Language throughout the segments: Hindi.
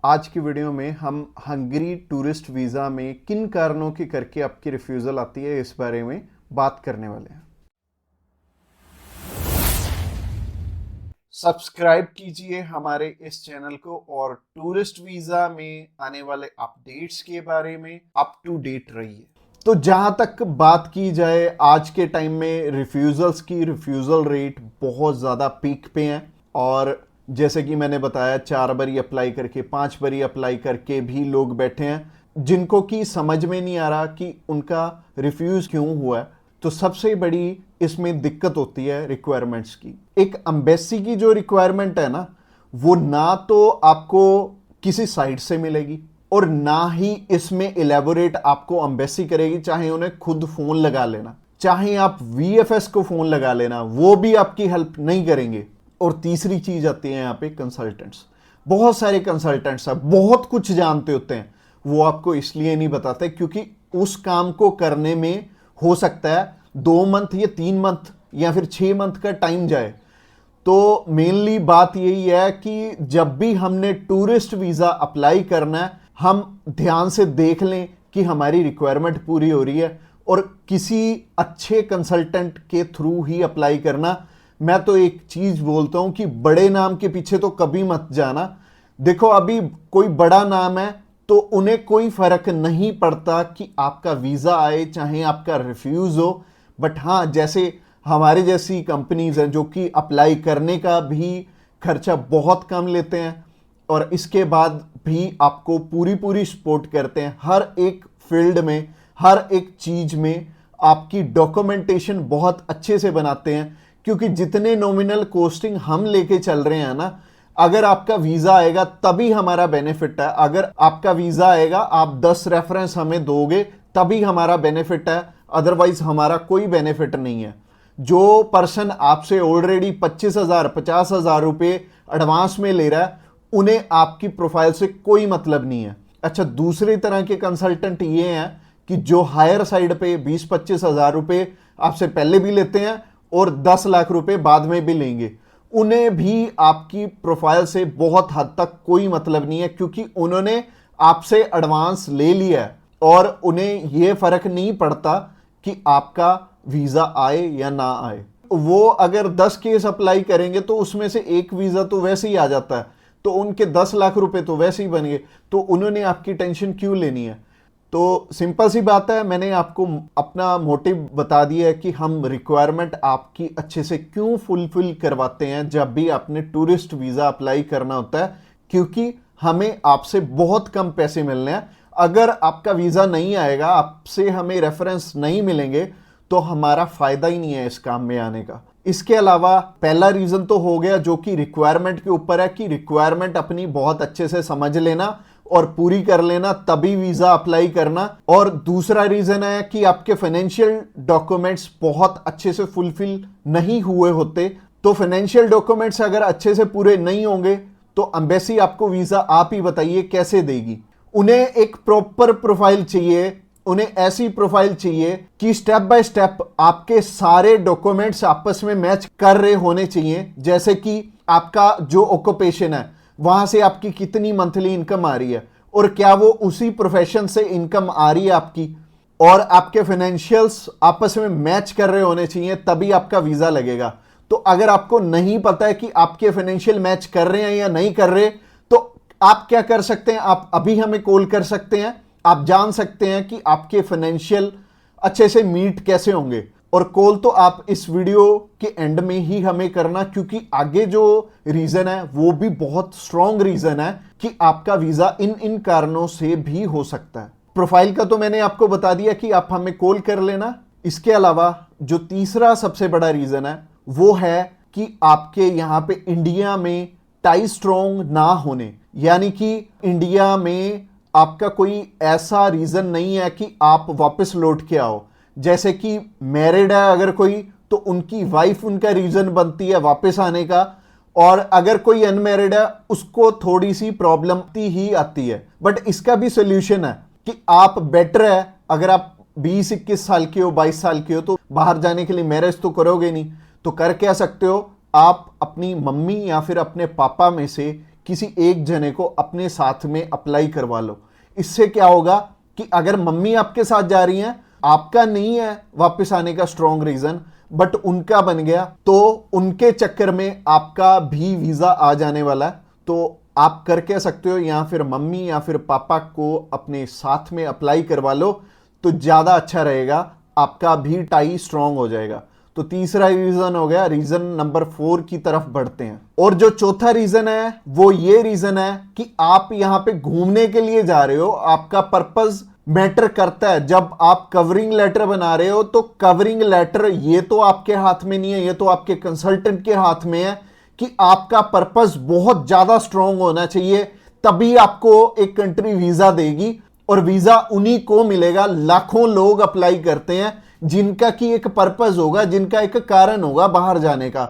आज की वीडियो में हम हंगरी टूरिस्ट वीज़ा में किन कारणों के करके आपकी रिफ्यूज़ल आती है इस बारे में बात करने वाले हैं। सब्सक्राइब कीजिए हमारे इस चैनल को और टूरिस्ट वीज़ा में आने वाले अपडेट्स के बारे में अप टू डेट रहिए। तो जहां तक बात की जाए आज के टाइम में रिफ्यूज़ल्स की, रिफ्यूज़ल रेट बहुत ज़्यादा पीक पे हैं और जैसे कि मैंने बताया 4 बारी अप्लाई करके 5 बारी अप्लाई करके भी लोग बैठे हैं जिनको कि समझ में नहीं आ रहा कि उनका रिफ्यूज़ क्यों हुआ है। तो सबसे बड़ी इसमें दिक्कत होती है रिक्वायरमेंट्स की। एक एम्बेसी की जो रिक्वायरमेंट है ना, वो ना तो आपको किसी साइट से मिलेगी और ना ही इसमें इलेबोरेट आपको एम्बेसी करेगी। चाहे उन्हें खुद फोन लगा लेना, चाहे आप वीएफएस को फोन लगा लेना, वो भी आपकी हेल्प नहीं करेंगे। और तीसरी चीज आती है यहाँ पे कंसल्टेंट्स। बहुत सारे कंसल्टेंट्स हैं, बहुत कुछ जानते होते हैं, वो आपको इसलिए नहीं बताते क्योंकि उस काम को करने में हो सकता है 2 मंथ या 3 मंथ या फिर 6 मंथ का टाइम जाए। तो मेनली बात यही है कि जब भी हमने टूरिस्ट वीज़ा अप्लाई करना है, हम ध्यान से देख लें कि हमारी रिक्वायरमेंट पूरी हो रही है और किसी अच्छे कंसल्टेंट के थ्रू ही अप्लाई करना। मैं तो एक चीज बोलता हूं कि बड़े नाम के पीछे तो कभी मत जाना। देखो अभी कोई बड़ा नाम है तो उन्हें कोई फर्क नहीं पड़ता कि आपका वीजा आए चाहे आपका रिफ्यूज हो। बट हाँ, जैसे हमारे जैसी कंपनीज हैं जो कि अप्लाई करने का भी खर्चा बहुत कम लेते हैं और इसके बाद भी आपको पूरी पूरी सपोर्ट करते हैं हर एक फील्ड में, हर एक चीज में आपकी डॉक्यूमेंटेशन बहुत अच्छे से बनाते हैं। क्योंकि जितने नॉमिनल कोस्टिंग हम लेके चल रहे हैं ना, अगर आपका वीजा आएगा तभी हमारा बेनिफिट है। अगर आपका वीजा आएगा, आप 10 रेफरेंस हमें दोगे तभी हमारा बेनिफिट है, अदरवाइज हमारा कोई बेनिफिट नहीं है। जो पर्सन आपसे ऑलरेडी 25,000 50,000 रुपए एडवांस में ले रहा है, उन्हें आपकी प्रोफाइल से कोई मतलब नहीं है। अच्छा, दूसरी तरह के कंसल्टेंट ये हैं कि जो हायर साइड पे 20-25,000 रुपए आपसे पहले भी लेते हैं और 10 लाख रुपए बाद में भी लेंगे। उन्हें भी आपकी प्रोफाइल से बहुत हद तक कोई मतलब नहीं है क्योंकि उन्होंने आपसे एडवांस ले लिया है और उन्हें यह फर्क नहीं पड़ता कि आपका वीजा आए या ना आए। वो अगर 10 केस अप्लाई करेंगे तो उसमें से एक वीजा तो वैसे ही आ जाता है, तो उनके 10 लाख रुपए तो वैसे ही बन गए। तो उन्होंने आपकी टेंशन क्यों लेनी है? तो सिंपल सी बात है, मैंने आपको अपना मोटिव बता दिया है कि हम रिक्वायरमेंट आपकी अच्छे से क्यों फुलफिल करवाते हैं जब भी आपने टूरिस्ट वीज़ा अप्लाई करना होता है। क्योंकि हमें आपसे बहुत कम पैसे मिलने हैं। अगर आपका वीज़ा नहीं आएगा, आपसे हमें रेफरेंस नहीं मिलेंगे, तो हमारा फायदा ही नहीं है इस काम में आने का। इसके अलावा पहला रीजन तो हो गया जो कि रिक्वायरमेंट के ऊपर है कि रिक्वायरमेंट अपनी बहुत अच्छे से समझ लेना और पूरी कर लेना, तभी वीजा अप्लाई करना। और दूसरा रीजन है कि आपके फाइनेंशियल डॉक्यूमेंट्स बहुत अच्छे से फुलफिल नहीं हुए होते। तो फाइनेंशियल डॉक्यूमेंट्स अगर अच्छे से पूरे नहीं होंगे तो एम्बेसी आपको वीजा, आप ही बताइए, कैसे देगी? उन्हें एक प्रॉपर प्रोफाइल चाहिए, उन्हें ऐसी प्रोफाइल चाहिए कि स्टेप बाय स्टेप आपके सारे डॉक्यूमेंट्स आपस में मैच कर रहे होने चाहिए। जैसे कि आपका जो ऑक्यूपेशन है, वहां से आपकी कितनी मंथली इनकम आ रही है और क्या वो उसी प्रोफेशन से इनकम आ रही है आपकी, और आपके फाइनेंशियल्स आपस में मैच कर रहे होने चाहिए, तभी आपका वीजा लगेगा। तो अगर आपको नहीं पता है कि आपके फाइनेंशियल मैच कर रहे हैं या नहीं कर रहे, तो आप क्या कर सकते हैं? आप अभी हमें कॉल कर सकते हैं, आप जान सकते हैं कि आपके फाइनेंशियल अच्छे से मीट कैसे होंगे। और कॉल तो आप इस वीडियो के एंड में ही हमें करना, क्योंकि आगे जो रीजन है वो भी बहुत स्ट्रॉन्ग रीजन है कि आपका वीजा इन इन कारणों से भी हो सकता है। प्रोफाइल का तो मैंने आपको बता दिया कि आप हमें कॉल कर लेना। इसके अलावा जो तीसरा सबसे बड़ा रीजन है वो है कि आपके यहां पे इंडिया में टाई स्ट्रॉन्ग ना होने, यानी कि इंडिया में आपका कोई ऐसा रीजन नहीं है कि आप वापस लौट के आओ। जैसे कि मैरिड है अगर कोई, तो उनकी वाइफ उनका रीजन बनती है वापस आने का, और अगर कोई अनमैरिड है उसको थोड़ी सी प्रॉब्लम ही आती है। बट इसका भी सोल्यूशन है कि आप बेटर है, अगर आप 20-21 साल के हो, 22 साल के हो, तो बाहर जाने के लिए मैरिज तो करोगे नहीं, तो कर क्या सकते हो, आप अपनी मम्मी या फिर अपने पापा में से किसी एक जने को अपने साथ में अप्लाई करवा लो। इससे क्या होगा कि अगर मम्मी आपके साथ जा रही हैं, आपका नहीं है वापस आने का स्ट्रॉन्ग रीजन, बट उनका बन गया, तो उनके चक्कर में आपका भी वीजा आ जाने वाला है। तो आप कर कह सकते हो या फिर मम्मी या फिर पापा को अपने साथ में अप्लाई करवा लो, तो ज्यादा अच्छा रहेगा, आपका भी टाई स्ट्रॉन्ग हो जाएगा। तो तीसरा रीजन हो गया। रीजन नंबर 4 की तरफ बढ़ते हैं। और जो चौथा रीजन है वो ये रीजन है कि आप यहां पे घूमने के लिए जा रहे हो, आपका पर्पस मैटर करता है। जब आप कवरिंग लेटर बना रहे हो तो कवरिंग लेटर ये तो आपके हाथ में नहीं है, ये तो आपके कंसल्टेंट के हाथ में है कि आपका पर्पस बहुत ज्यादा स्ट्रांग होना चाहिए, तभी आपको एक कंट्री वीजा देगी। और वीजा उन्हीं को मिलेगा, लाखों लोग अप्लाई करते हैं जिनका की एक पर्पस होगा, जिनका एक कारण होगा बाहर जाने का।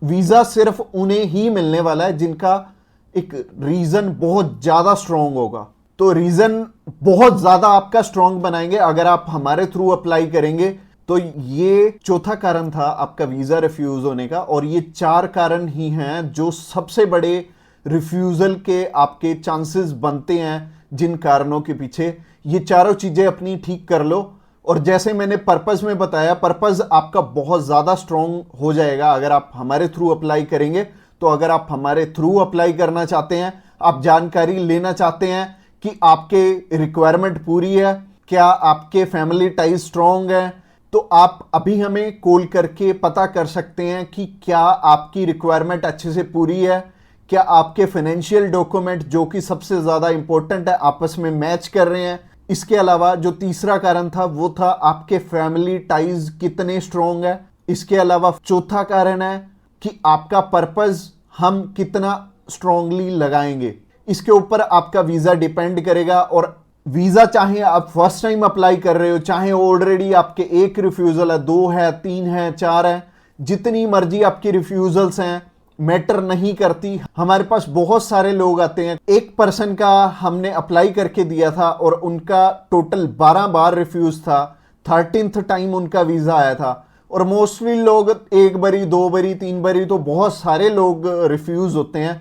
वीजा सिर्फ उन्हें ही मिलने वाला है जिनका एक रीजन बहुत ज्यादा स्ट्रांग होगा। तो रीजन बहुत ज्यादा आपका स्ट्रांग बनाएंगे अगर आप हमारे थ्रू अप्लाई करेंगे। तो ये चौथा कारण था आपका वीजा रिफ्यूज होने का। और ये 4 कारण ही हैं जो सबसे बड़े रिफ्यूजल के आपके चांसेस बनते हैं। जिन कारणों के पीछे ये चारों चीजें अपनी ठीक कर लो, और जैसे मैंने पर्पस में बताया, पर्पस आपका बहुत ज्यादा स्ट्रांग हो जाएगा अगर आप हमारे थ्रू अप्लाई करेंगे। तो अगर आप हमारे थ्रू अप्लाई करना चाहते हैं, आप जानकारी लेना चाहते हैं कि आपके रिक्वायरमेंट पूरी है, क्या आपके फैमिली टाइज स्ट्रांग है, तो आप अभी हमें कॉल करके पता कर सकते हैं कि क्या आपकी रिक्वायरमेंट अच्छे से पूरी है, क्या आपके फाइनेंशियल डॉक्यूमेंट जो कि सबसे ज्यादा इंपॉर्टेंट है आपस में मैच कर रहे हैं। इसके अलावा जो तीसरा कारण था वो था आपके फैमिली टाइज कितने स्ट्रांग है। इसके अलावा चौथा कारण है कि आपका पर्पस हम कितना स्ट्रांगली लगाएंगे। इसके ऊपर आपका वीजा डिपेंड करेगा। और वीजा चाहे आप फर्स्ट टाइम अप्लाई कर रहे हो, चाहे ऑलरेडी आपके एक रिफ्यूजल है, 2 है, 3 है, 4 है, जितनी मर्जी आपकी रिफ्यूजल्स हैं, मैटर नहीं करती। हमारे पास बहुत सारे लोग आते हैं, एक पर्सन का हमने अप्लाई करके दिया था और उनका टोटल 12 बार रिफ्यूज था, 13th टाइम उनका वीजा आया था। और मोस्टली लोग 1 बारी, 2 बारी, 3 बारी, तो बहुत सारे लोग रिफ्यूज होते हैं।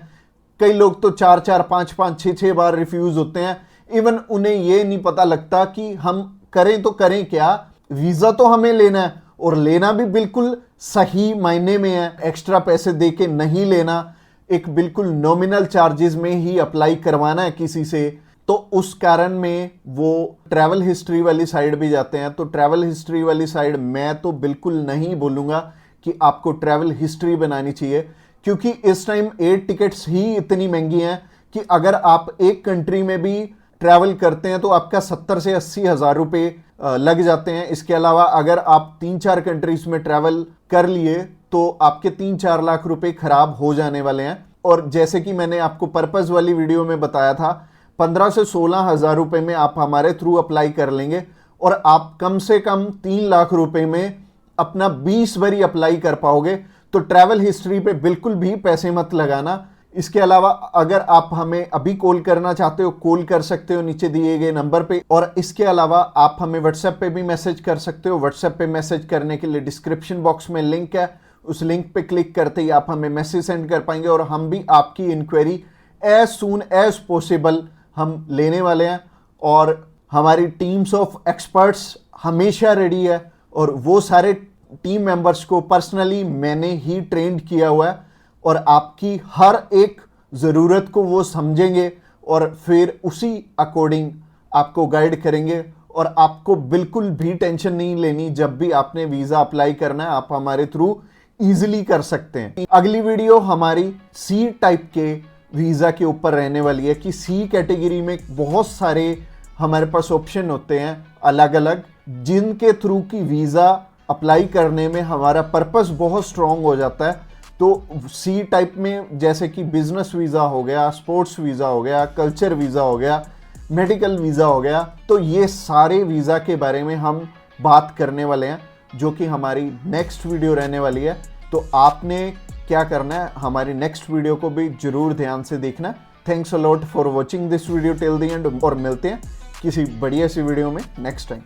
कई लोग तो 4-4, 5-5, 6-6 बार रिफ्यूज होते हैं। इवन उन्हें ये नहीं पता लगता कि हम करें तो करें क्या। वीजा तो हमें लेना है, और लेना भी बिल्कुल सही मायने में है, एक्स्ट्रा पैसे देके नहीं लेना, एक बिल्कुल नॉमिनल चार्जेस में ही अप्लाई करवाना है किसी से। तो उस कारण में वो ट्रैवल हिस्ट्री वाली साइड भी जाते हैं। तो ट्रैवल हिस्ट्री वाली साइड मैं तो बिल्कुल नहीं बोलूँगा कि आपको ट्रैवल हिस्ट्री बनानी चाहिए, क्योंकि इस टाइम एयर टिकट्स ही इतनी महंगी हैं कि अगर आप एक कंट्री में भी ट्रैवल करते हैं तो आपका 70 से 80 हज़ार रुपये लग जाते हैं। इसके अलावा अगर आप 3-4 कंट्रीज में ट्रैवल कर लिए तो आपके 3-4 लाख रुपए खराब हो जाने वाले हैं। और जैसे कि मैंने आपको पर्पस वाली वीडियो में बताया था, 15 से 16 हज़ार रुपये में आप हमारे थ्रू अप्लाई कर लेंगे और आप कम से कम 3 लाख रुपए में अपना 20 बारी अप्लाई कर पाओगे। तो ट्रैवल हिस्ट्री पे बिल्कुल भी पैसे मत लगाना। इसके अलावा अगर आप हमें अभी कॉल करना चाहते हो, कॉल कर सकते हो नीचे दिए गए नंबर पे। और इसके अलावा आप हमें व्हाट्सएप पे भी मैसेज कर सकते हो। व्हाट्सएप पे मैसेज करने के लिए डिस्क्रिप्शन बॉक्स में लिंक है, उस लिंक पे क्लिक करते ही आप हमें मैसेज सेंड कर पाएंगे और हम भी आपकी inquiry as soon as possible हम लेने वाले हैं। और हमारी टीम्स ऑफ एक्सपर्ट्स हमेशा रेडी है और वो सारे टीम मेंबर्स को पर्सनली मैंने ही ट्रेंड किया हुआ है और आपकी हर एक ज़रूरत को वो समझेंगे और फिर उसी अकॉर्डिंग आपको गाइड करेंगे। और आपको बिल्कुल भी टेंशन नहीं लेनी, जब भी आपने वीज़ा अप्लाई करना है आप हमारे थ्रू इजीली कर सकते हैं। अगली वीडियो हमारी सी टाइप के वीज़ा के ऊपर रहने वाली है कि सी कैटेगरी में बहुत सारे हमारे पास ऑप्शन होते हैं अलग अलग, जिनके थ्रू की वीज़ा अप्लाई करने में हमारा पर्पस बहुत स्ट्रॉन्ग हो जाता है। तो सी टाइप में जैसे कि बिजनेस वीज़ा हो गया, स्पोर्ट्स वीज़ा हो गया, कल्चर वीज़ा हो गया, मेडिकल वीज़ा हो गया, तो ये सारे वीज़ा के बारे में हम बात करने वाले हैं, जो कि हमारी नेक्स्ट वीडियो रहने वाली है। तो आपने क्या करना है, हमारी नेक्स्ट वीडियो को भी जरूर ध्यान से देखना। Thanks a lot for watching this video till the end, और मिलते हैं किसी बढ़िया सी वीडियो में नेक्स्ट टाइम।